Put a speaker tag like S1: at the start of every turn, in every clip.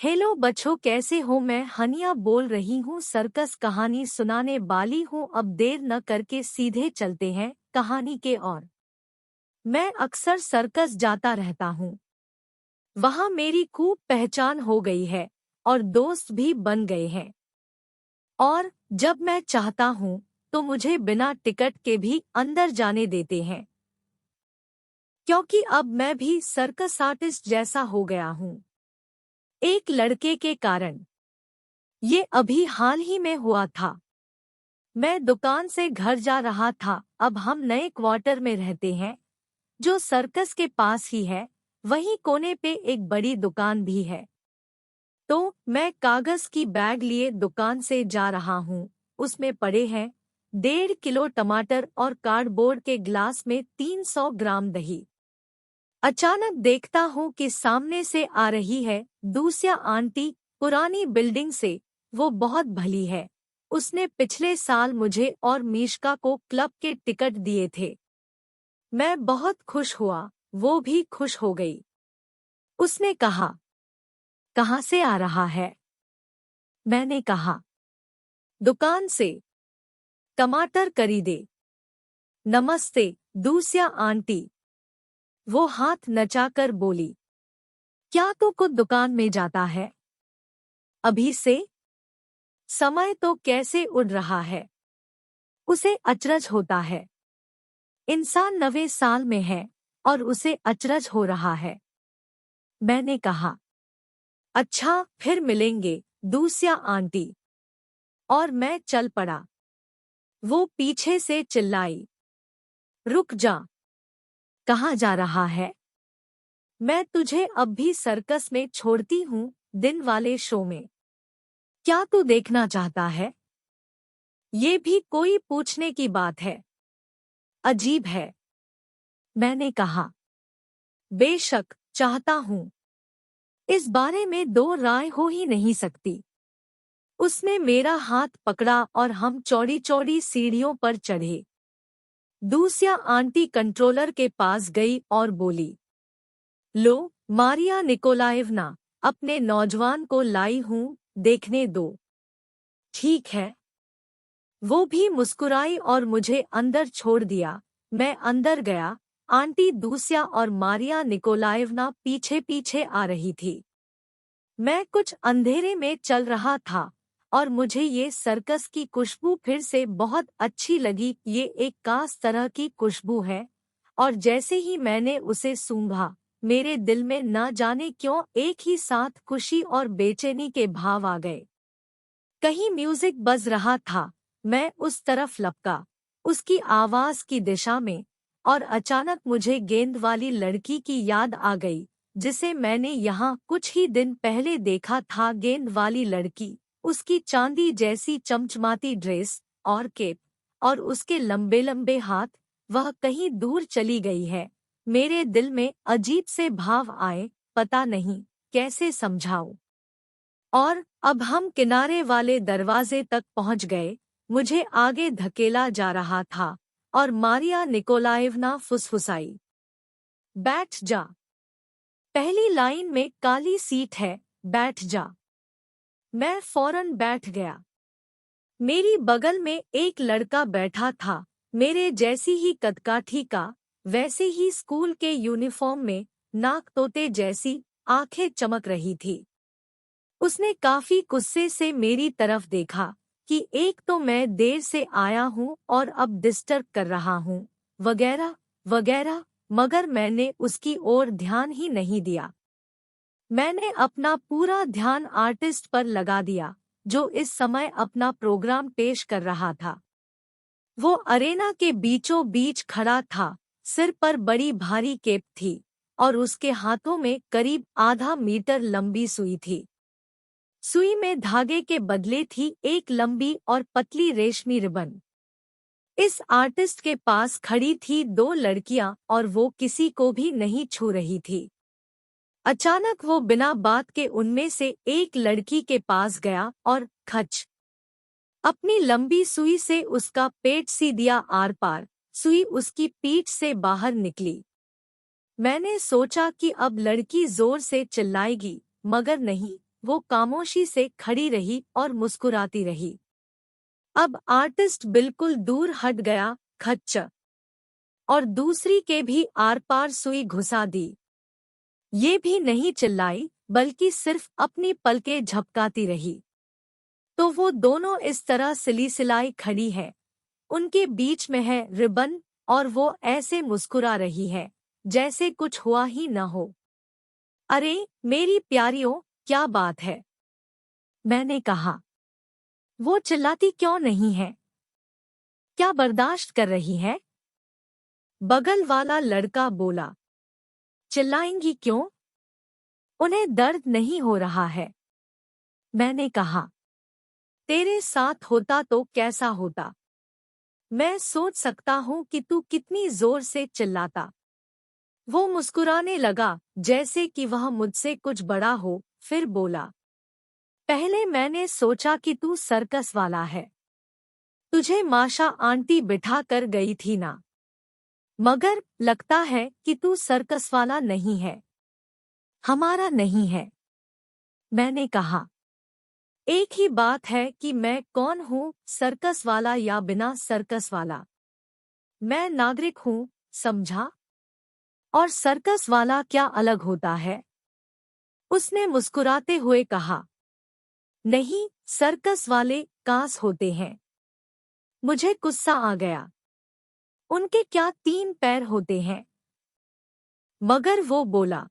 S1: Hello बच्चों, कैसे हो? मैं हनिया बोल रही हूँ, सर्कस कहानी सुनाने वाली हूँ। अब देर न करके सीधे चलते हैं कहानी के ओर। मैं अक्सर सर्कस जाता रहता हूँ। वहाँ मेरी खूब पहचान हो गई है और दोस्त भी बन गए हैं। और जब मैं चाहता हूँ तो मुझे बिना टिकट के भी अंदर जाने देते हैं, क्योंकि अब मैं भी सर्कस आर्टिस्ट जैसा हो गया हूँ। एक लड़के के कारण। ये अभी हाल ही में हुआ था। मैं दुकान से घर जा रहा था। अब हम नए क्वार्टर में रहते हैं जो सर्कस के पास ही है। वहीं कोने पे एक बड़ी दुकान भी है। तो मैं कागज की बैग लिए दुकान से जा रहा हूँ। उसमें पड़े हैं 1.5 किलो टमाटर और कार्डबोर्ड के ग्लास में 300 ग्राम दही। अचानक देखता हूँ कि सामने से आ रही है दूसिया आंटी, पुरानी बिल्डिंग से। वो बहुत भली है। उसने पिछले साल मुझे और मीशका को क्लब के टिकट दिए थे। मैं बहुत खुश हुआ, वो भी खुश हो गई। उसने कहा, कहाँ से आ रहा है? मैंने कहा, दुकान से। टमाटर खरीदे। नमस्ते दूसिया आंटी। वो हाथ नचाकर बोली, क्या तू खुद दुकान में जाता है अभी से? समय तो कैसे उड़ रहा है। उसे अचरज होता है। इंसान 90 साल में है और उसे अचरज हो रहा है। मैंने कहा, अच्छा फिर मिलेंगे दूसिया आंटी। और मैं चल पड़ा। वो पीछे से चिल्लाई, रुक जा। कहाँ जा रहा है? मैं तुझे अब भी सर्कस में छोड़ती हूँ, दिन वाले शो में। क्या तू देखना चाहता है? ये भी कोई पूछने की बात है। अजीब है। मैंने कहा, बेशक चाहता हूँ। इस बारे में दो राय हो ही नहीं सकती। उसने मेरा हाथ पकड़ा और हम चौड़ी चौड़ी सीढ़ियों पर चढ़े। दूसिया आंटी कंट्रोलर के पास गई और बोली, लो मारिया निकोलाएवना, अपने नौजवान को लाई हूँ, देखने दो। ठीक है। वो भी मुस्कुराई और मुझे अंदर छोड़ दिया। मैं अंदर गया। आंटी दूसिया और मारिया निकोलाएवना पीछे पीछे आ रही थी। मैं कुछ अंधेरे में चल रहा था और मुझे ये सर्कस की खुशबू फिर से बहुत अच्छी लगी। ये एक खास तरह की खुशबू है और जैसे ही मैंने उसे सूंघा, मेरे दिल में न जाने क्यों एक ही साथ खुशी और बेचैनी के भाव आ गए। कहीं म्यूजिक बज रहा था। मैं उस तरफ लपका, उसकी आवाज की दिशा में, और अचानक मुझे गेंद वाली लड़की की याद आ गई जिसे मैंने यहाँ कुछ ही दिन पहले देखा था। गेंद वाली लड़की, उसकी चांदी जैसी चमचमाती ड्रेस और केप, और उसके लंबे लंबे हाथ। वह कहीं दूर चली गई है। मेरे दिल में अजीब से भाव आए, पता नहीं कैसे समझाऊं। और अब हम किनारे वाले दरवाजे तक पहुंच गए। मुझे आगे धकेला जा रहा था और मारिया निकोलाएवना फुसफुसाई, बैठ जा। पहली लाइन में काली सीट है, बैठ जा। मैं फौरन बैठ गया। मेरी बगल में एक लड़का बैठा था, मेरे जैसी ही कदकाठी का, वैसे ही स्कूल के यूनिफॉर्म में, नाक तोते जैसी, आंखें चमक रही थी। उसने काफी गुस्से से मेरी तरफ देखा कि एक तो मैं देर से आया हूँ और अब डिस्टर्ब कर रहा हूँ, वगैरह वगैरह, मगर मैंने उसकी ओर ध्यान ही नहीं दिया। मैंने अपना पूरा ध्यान आर्टिस्ट पर लगा दिया जो इस समय अपना प्रोग्राम पेश कर रहा था। वो अरेना के बीचों बीच खड़ा था। सिर पर बड़ी भारी केप थी और उसके हाथों में करीब आधा मीटर लंबी सुई थी। सुई में धागे के बदले थी एक लंबी और पतली रेशमी रिबन। इस आर्टिस्ट के पास खड़ी थी दो लड़कियां और वो किसी को भी नहीं छू रही थी। अचानक वो बिना बात के उनमें से एक लड़की के पास गया और खच, अपनी लंबी सुई से उसका पेट सी दिया आर पार। सुई उसकी पीठ से बाहर निकली। मैंने सोचा कि अब लड़की जोर से चिल्लाएगी, मगर नहीं, वो खामोशी से खड़ी रही और मुस्कुराती रही। अब आर्टिस्ट बिल्कुल दूर हट गया, खच्च, और दूसरी के भी आर पार सुई घुसा दी। ये भी नहीं चिल्लाई, बल्कि सिर्फ अपनी पलकें झपकाती रही। तो वो दोनों इस तरह सिली-सिलाई खड़ी है, उनके बीच में है रिबन, और वो ऐसे मुस्कुरा रही है जैसे कुछ हुआ ही न हो। अरे मेरी प्यारियों, क्या बात है? मैंने कहा। वो चिल्लाती क्यों नहीं है? क्या बर्दाश्त कर रही है? बगल वाला लड़का बोला। चिल्लाएंगी क्यों? उन्हें दर्द नहीं हो रहा है। मैंने कहा। तेरे साथ होता तो कैसा होता? मैं सोच सकता हूँ कि तू कितनी जोर से चिल्लाता। वो मुस्कुराने लगा जैसे कि वह मुझसे कुछ बड़ा हो, फिर बोला। पहले मैंने सोचा कि तू सर्कस वाला है। तुझे माशा आंटी बिठा कर गई थी ना। मगर लगता है कि तू सर्कस वाला नहीं है। हमारा नहीं है। मैंने कहा। एक ही बात है कि मैं कौन हूँ, सर्कस वाला या बिना सर्कस वाला। मैं नागरिक हूँ, समझा? और सर्कस वाला क्या अलग होता है? उसने मुस्कुराते हुए कहा। नहीं, सर्कस वाले कांस होते हैं। मुझे गुस्सा आ गया। उनके क्या 3 पैर होते हैं? मगर वो बोला।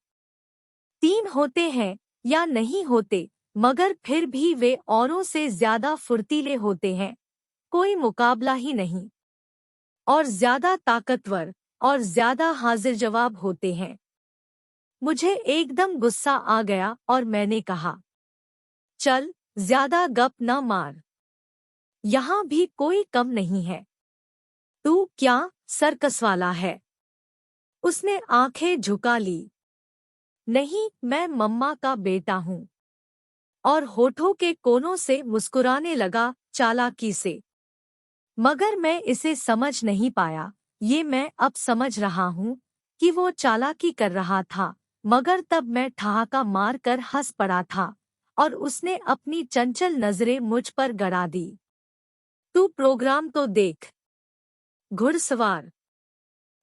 S1: 3 होते हैं या नहीं होते, मगर फिर भी वे औरों से ज्यादा फुर्तीले होते हैं, कोई मुकाबला ही नहीं। और ज्यादा ताकतवर और ज्यादा हाजिर जवाब होते हैं। मुझे एकदम गुस्सा आ गया और मैंने कहा। चल, ज्यादा गप न मार। यहाँ भी कोई कम नहीं है। तू क्या सर्कस वाला है? उसने आंखें झुका ली। नहीं, मैं मम्मा का बेटा हूँ। और होठों के कोनों से मुस्कुराने लगा, चालाकी से। मगर मैं इसे समझ नहीं पाया। ये मैं अब समझ रहा हूँ कि वो चालाकी कर रहा था, मगर तब मैं ठहाका मार कर हंस पड़ा था और उसने अपनी चंचल नजरें मुझ पर गड़ा दी। तू प्रोग्राम तो देख। घुड़सवार।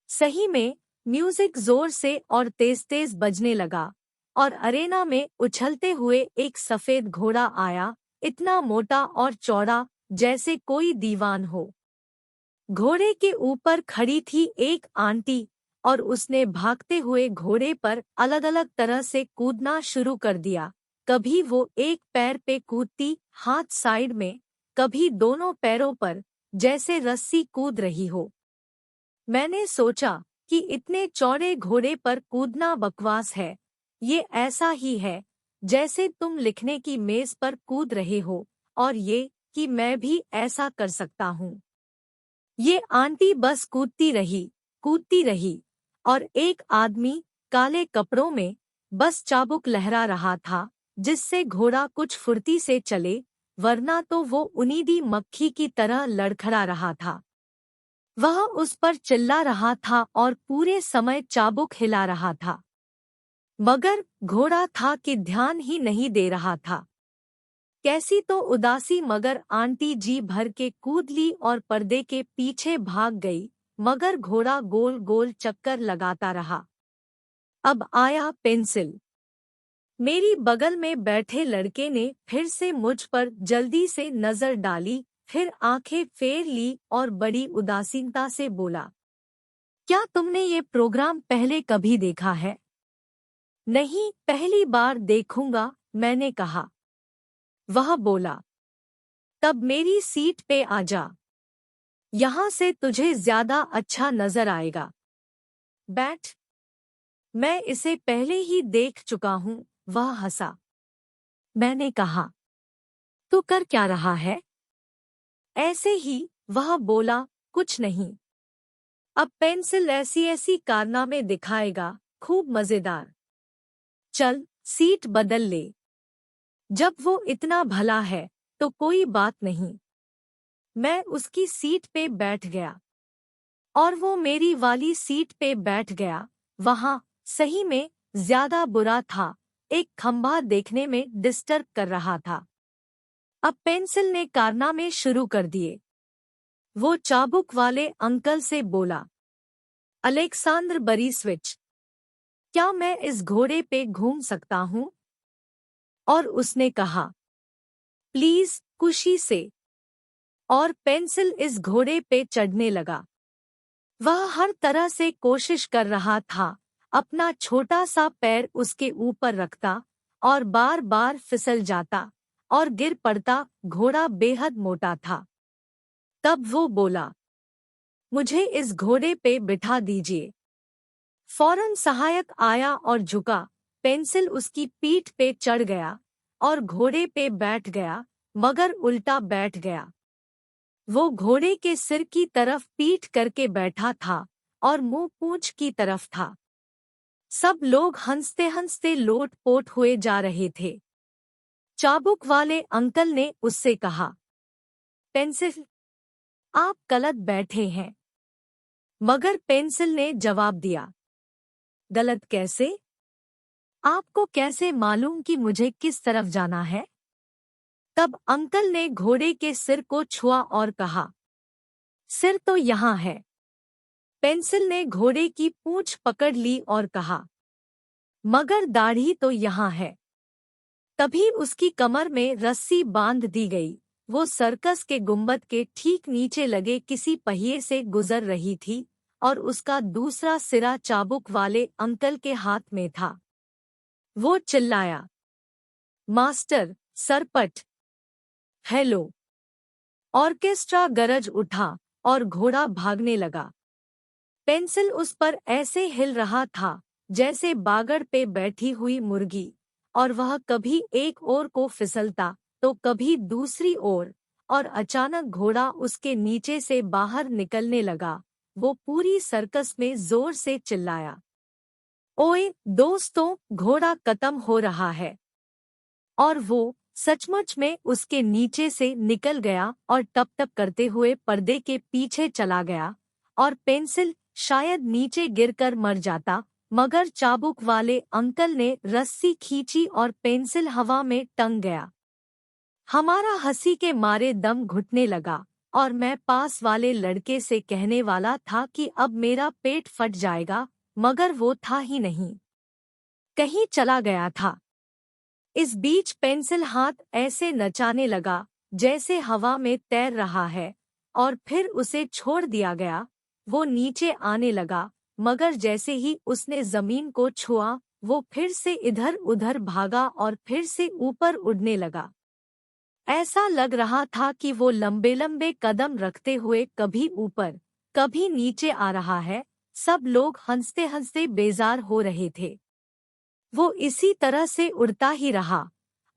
S1: सही में म्यूजिक जोर से और तेज-तेज बजने लगा और अरेना में उछलते हुए एक सफेद घोड़ा आया, इतना मोटा और चौड़ा जैसे कोई दीवान हो। घोड़े के ऊपर खड़ी थी एक आंटी और उसने भागते हुए घोड़े पर अलग-अलग तरह से कूदना शुरू कर दिया। कभी वो एक पैर पे कूदती, हाथ साइड में, कभी दोनों पैरों पर, जैसे रस्सी कूद रही हो। मैंने सोचा कि इतने चौड़े घोड़े पर कूदना बकवास है। ये ऐसा ही है जैसे तुम लिखने की मेज पर कूद रहे हो, और ये कि मैं भी ऐसा कर सकता हूँ। ये आंटी बस कूदती रही, और एक आदमी काले कपड़ों में बस चाबुक लहरा रहा था, जिससे घोड़ा कुछ फुर्ती से चले, वरना तो वो उनीदी मक्खी की तरह लड़खड़ा रहा था। वह उस पर चिल्ला रहा था और पूरे समय चाबुक हिला रहा था। मगर घोड़ा था कि ध्यान ही नहीं दे रहा था। कैसी तो उदासी, मगर आंटी जी भर के कूद ली और पर्दे के पीछे भाग गई, मगर घोड़ा गोल गोल चक्कर लगाता रहा। अब आया पेंसिल। मेरी बगल में बैठे लड़के ने फिर से मुझ पर जल्दी से नजर डाली, फिर आंखें फेर ली और बड़ी उदासीनता से बोला। क्या तुमने ये प्रोग्राम पहले कभी देखा है? नहीं, पहली बार देखूंगा, मैंने कहा। वह बोला। तब मेरी सीट पे आ जा। यहाँ से तुझे ज्यादा अच्छा नजर आएगा। बैठ। मैं इसे पहले ही देख चुका हूँ, वह हंसा। मैंने कहा। तू कर क्या रहा है? ऐसे ही, वह बोला, कुछ नहीं। अब पेंसिल ऐसी ऐसी कारनामे दिखाएगा, खूब मजेदार। चल, सीट बदल ले। जब वो इतना भला है, तो कोई बात नहीं। मैं उसकी सीट पे बैठ गया और वो मेरी वाली सीट पे बैठ गया। वहाँ सही में ज्यादा बुरा था, एक खंभा देखने में डिस्टर्ब कर रहा था। अब पेंसिल ने कारनामे शुरू कर दिए। वो चाबुक वाले अंकल से बोला, अलेक्सांद्र बरीस्विच, क्या मैं इस घोड़े पे घूम सकता हूँ? और उसने कहा, प्लीज, खुशी से। और पेंसिल इस घोड़े पे चढ़ने लगा। वह हर तरह से कोशिश कर रहा था, अपना छोटा सा पैर उसके ऊपर रखता और बार बार फिसल जाता और गिर पड़ता। घोड़ा बेहद मोटा था। तब वो बोला, मुझे इस घोड़े पे बिठा दीजिए। फौरन सहायक आया और झुका। पेंसिल उसकी पीठ पे चढ़ गया और घोड़े पे बैठ गया, मगर उल्टा बैठ गया। वो घोड़े के सिर की तरफ पीठ करके बैठा था और मुंह पूंछ की तरफ था। सब लोग हंसते हंसते लोट पोट हुए जा रहे थे। चाबुक वाले अंकल ने उससे कहा, पेंसिल, आप गलत बैठे हैं। मगर पेंसिल ने जवाब दिया, गलत कैसे? आपको कैसे मालूम कि मुझे किस तरफ जाना है? तब अंकल ने घोड़े के सिर को छुआ और कहा, सिर तो यहाँ है। पेंसिल ने घोड़े की पूंछ पकड़ ली और कहा, मगर दाढ़ी तो यहाँ है। तभी उसकी कमर में रस्सी बांध दी गई। वो सर्कस के गुंबद के ठीक नीचे लगे किसी पहिए से गुजर रही थी और उसका दूसरा सिरा चाबुक वाले अंकल के हाथ में था। वो चिल्लाया, मास्टर, सरपट, हेलो। ऑर्केस्ट्रा गरज उठा और घोड़ा भागने लगा। पेंसिल उस पर ऐसे हिल रहा था जैसे बागड़ पे बैठी हुई मुर्गी, और वह कभी एक ओर को फिसलता तो कभी दूसरी ओर, और अचानक घोड़ा उसके नीचे से बाहर निकलने लगा। वो पूरी सर्कस में जोर से चिल्लाया, ओए दोस्तों, घोड़ा खत्म हो रहा है। और वो सचमुच में उसके नीचे से निकल गया और टप टप करते हुए पर्दे के पीछे चला गया, और पेंसिल शायद नीचे गिरकर मर जाता, मगर चाबुक वाले अंकल ने रस्सी खींची और पेंसिल हवा में टंग गया। हमारा हंसी के मारे दम घुटने लगा और मैं पास वाले लड़के से कहने वाला था कि अब मेरा पेट फट जाएगा, मगर वो था ही नहीं, कहीं चला गया था। इस बीच पेंसिल हाथ ऐसे नचाने लगा जैसे हवा में तैर रहा है, और फिर उसे छोड़ दिया गया। वो नीचे आने लगा, मगर जैसे ही उसने जमीन को छुआ, वो फिर से इधर उधर भागा और फिर से ऊपर उड़ने लगा। ऐसा लग रहा था कि वो लंबे लंबे कदम रखते हुए कभी ऊपर कभी नीचे आ रहा है। सब लोग हंसते हंसते बेजार हो रहे थे। वो इसी तरह से उड़ता ही रहा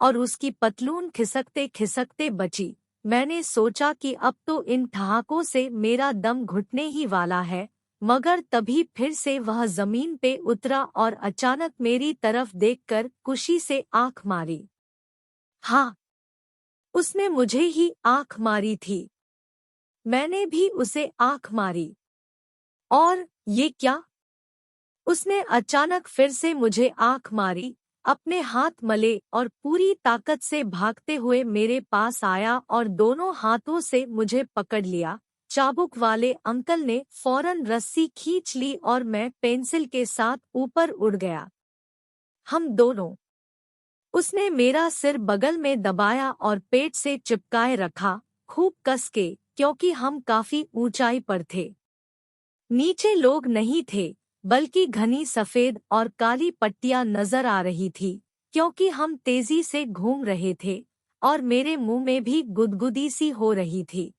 S1: और उसकी पतलून खिसकते खिसकते बची। मैंने सोचा कि अब तो इन ठहाकों से मेरा दम घुटने ही वाला है, मगर तभी फिर से वह जमीन पे उतरा और अचानक मेरी तरफ देखकर खुशी से आंख मारी। हाँ, उसने मुझे ही आंख मारी थी। मैंने भी उसे आंख मारी। और ये क्या? उसने अचानक फिर से मुझे आंख मारी, अपने हाथ मले और पूरी ताकत से भागते हुए मेरे पास आया और दोनों हाथों से मुझे पकड़ लिया। चाबुक वाले अंकल ने फौरन रस्सी खींच ली और मैं पेंसिल के साथ ऊपर उड़ गया। हम दोनों। उसने मेरा सिर बगल में दबाया और पेट से चिपकाए रखा, खूब कस के, क्योंकि हम काफी ऊंचाई पर थे। नीचे लोग नहीं थे, बल्कि घनी सफेद और काली पट्टियां नजर आ रही थी, क्योंकि हम तेजी से घूम रहे थे और मेरे मुंह में भी गुदगुदी सी हो रही थी।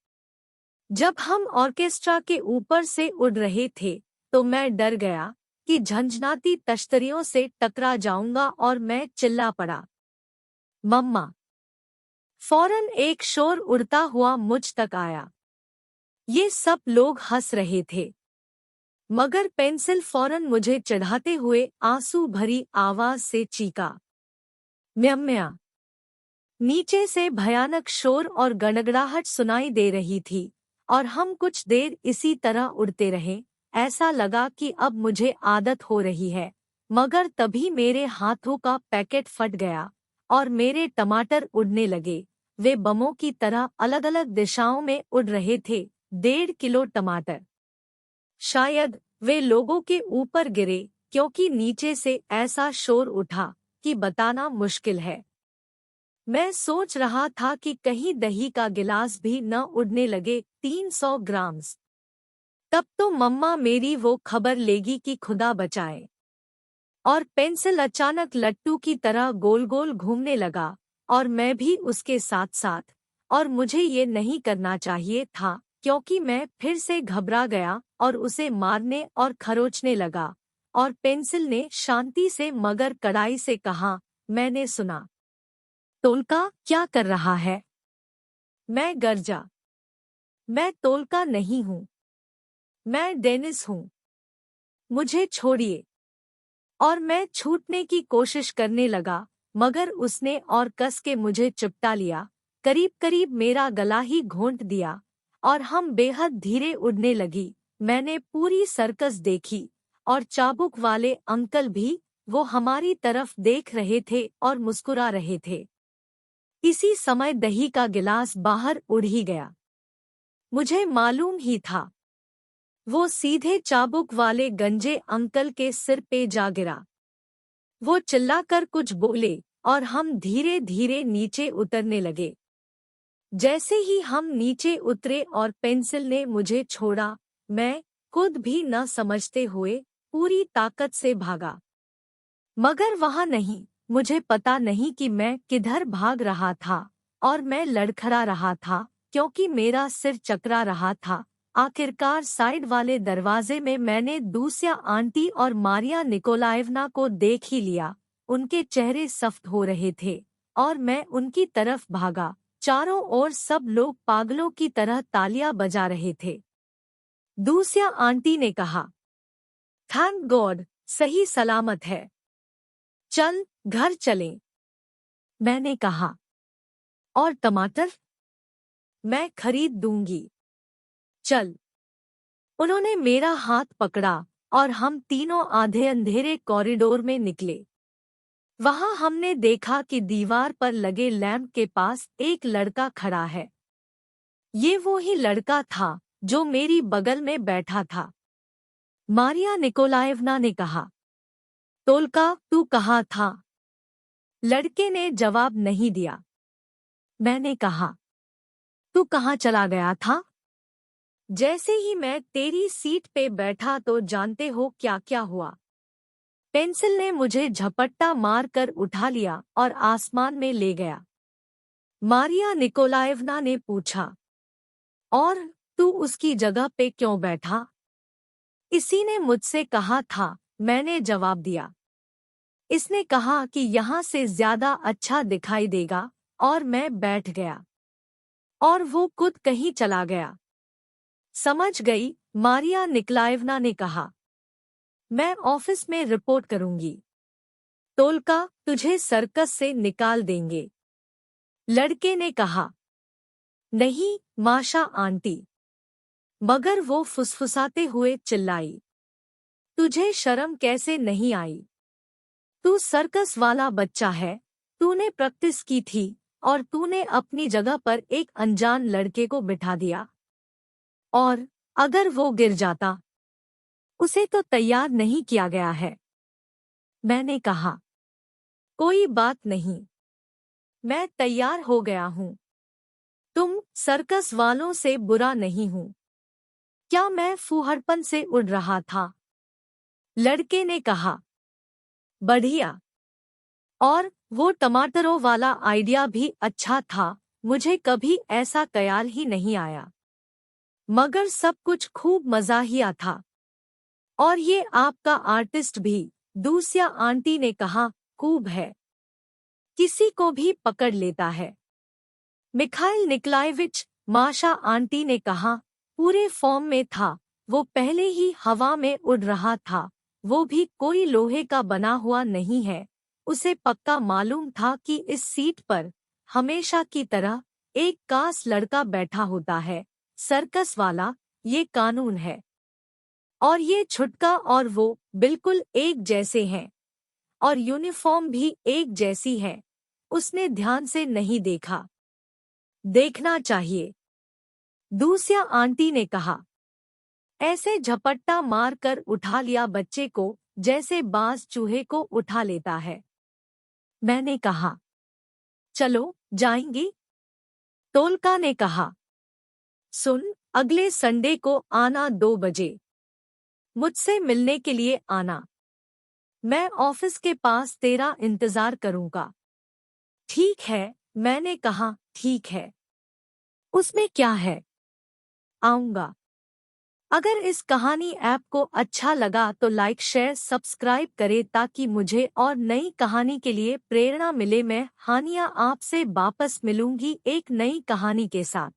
S1: जब हम ऑर्केस्ट्रा के ऊपर से उड़ रहे थे तो मैं डर गया कि झंझनाती तश्तरियों से टकरा जाऊंगा और मैं चिल्ला पड़ा, मम्मा। फौरन एक शोर उड़ता हुआ मुझ तक आया। ये सब लोग हंस रहे थे, मगर पेंसिल फौरन मुझे चढ़ाते हुए आंसू भरी आवाज से चीखा, म्या। नीचे से भयानक शोर और गड़गड़ाहट सुनाई दे रही थी और हम कुछ देर इसी तरह उड़ते रहे। ऐसा लगा कि अब मुझे आदत हो रही है, मगर तभी मेरे हाथों का पैकेट फट गया और मेरे टमाटर उड़ने लगे। वे बमों की तरह अलग अलग दिशाओं में उड़ रहे थे। 1.5 किलो टमाटर। शायद वे लोगों के ऊपर गिरे, क्योंकि नीचे से ऐसा शोर उठा कि बताना मुश्किल है। मैं सोच रहा था कि कहीं दही का गिलास भी न उड़ने लगे। 300 ग्राम। तब तो मम्मा मेरी वो खबर लेगी कि खुदा बचाए। और पेंसिल अचानक लट्टू की तरह गोल गोल घूमने लगा और मैं भी उसके साथ साथ। और मुझे ये नहीं करना चाहिए था, क्योंकि मैं फिर से घबरा गया और उसे मारने और खरोचने लगा। और पेंसिल ने शांति से मगर कड़ाई से कहा, मैंने सुना। तोलका क्या कर रहा है? मैं गरजा। मैं तोलका नहीं हूँ। मैं डेनिस हूँ। मुझे छोड़िए। और मैं छूटने की कोशिश करने लगा, मगर उसने और कस के मुझे चिपटा लिया, करीब करीब मेरा गला ही घोंट दिया और हम बेहद धीरे उड़ने लगी। मैंने पूरी सर्कस देखी और चाबुक वाले अंकल भी, वो हमारी तरफ देख रहे थे और मुस्कुरा रहे थे। इसी समय दही का गिलास बाहर उड़ ही गया। मुझे मालूम ही था। वो सीधे चाबुक वाले गंजे अंकल के सिर पे जा गिरा। वो चिल्लाकर कुछ बोले और हम धीरे धीरे नीचे उतरने लगे। जैसे ही हम नीचे उतरे और पेंसिल ने मुझे छोड़ा, मैं खुद भी न समझते हुए पूरी ताकत से भागा। मगर वहां नहीं, मुझे पता नहीं कि मैं किधर भाग रहा था और मैं लड़खड़ा रहा था, क्योंकि मेरा सिर चकरा रहा था। आखिरकार साइड वाले दरवाजे में मैंने दूसिया आंटी और मारिया निकोलाएवना को देख ही लिया। उनके चेहरे सख्त हो रहे थे और मैं उनकी तरफ भागा। चारों ओर सब लोग पागलों की तरह तालियां बजा रहे थे। दूसिया आंटी ने कहा, थैंक गॉड, सही सलामत है। चल घर चलें। मैंने कहा, और टमाटर? मैं खरीद दूंगी। चल। उन्होंने मेरा हाथ पकड़ा और हम तीनों आधे अंधेरे कॉरिडोर में निकले। वहां हमने देखा कि दीवार पर लगे लैंप के पास एक लड़का खड़ा है। ये वो ही लड़का था जो मेरी बगल में बैठा था। मारिया निकोलाएवना ने कहा, तोलका, तू कहाँ था? लड़के ने जवाब नहीं दिया। मैंने कहा, तू कहाँ चला गया था? जैसे ही मैं तेरी सीट पे बैठा तो जानते हो क्या क्या हुआ? पेंसिल ने मुझे झपट्टा मारकर उठा लिया और आसमान में ले गया। मारिया निकोलाएवना ने पूछा, और तू उसकी जगह पे क्यों बैठा? इसी ने मुझसे कहा था, मैंने जवाब दिया। इसने कहा कि यहाँ से ज्यादा अच्छा दिखाई देगा और मैं बैठ गया। और वो खुद कहीं चला गया। समझ गई, मारिया निकोलाएवना ने कहा। मैं ऑफिस में रिपोर्ट करूंगी। तोलका, तुझे सर्कस से निकाल देंगे। लड़के ने कहा। नहीं, माशा आंटी। मगर वो फुसफुसाते हुए चिल्लाई, तुझे शर्म कैसे नहीं आई? तू सर्कस वाला बच्चा है, तूने प्रैक्टिस की थी और तूने अपनी जगह पर एक अनजान लड़के को बिठा दिया। और अगर वो गिर जाता? उसे तो तैयार नहीं किया गया है। मैंने कहा, कोई बात नहीं, मैं तैयार हो गया हूँ। तुम सर्कस वालों से बुरा नहीं हूँ। क्या मैं फूहड़पन से उड़ रहा था? लड़के ने कहा, बढ़िया। और वो टमाटरों वाला आइडिया भी अच्छा था, मुझे कभी ऐसा ख्याल ही नहीं आया। मगर सब कुछ खूब मज़ाहिया था। और ये आपका आर्टिस्ट भी, दूसिया आंटी ने कहा, खूब है। किसी को भी पकड़ लेता है। मिखाइल निकोलाएविच, माशा आंटी ने कहा, पूरे फॉर्म में था। वो पहले ही हवा में उड़ रहा था। वो भी कोई लोहे का बना हुआ नहीं है। उसे पक्का मालूम था कि इस सीट पर हमेशा की तरह एक कास लड़का बैठा होता है। सर्कस वाला, ये कानून है। और ये छुटका और वो बिल्कुल एक जैसे हैं। और यूनिफॉर्म भी एक जैसी है। उसने ध्यान से नहीं देखा। देखना चाहिए, दूसरा आंटी ने कहा। ऐसे झपट्टा मार कर उठा लिया बच्चे को जैसे बाज चूहे को उठा लेता है। मैंने कहा, चलो जाएंगी? तोलका ने कहा, सुन, अगले संडे को आना 2 बजे। मुझसे मिलने के लिए आना। मैं ऑफिस के पास तेरा इंतजार करूंगा। ठीक है, मैंने कहा, ठीक है। उसमें क्या है? आऊंगा। अगर इस कहानी ऐप को अच्छा लगा तो लाइक शेयर सब्सक्राइब करें ताकि मुझे और नई कहानी के लिए प्रेरणा मिले। मैं हानिया आपसे वापस मिलूंगी एक नई कहानी के साथ।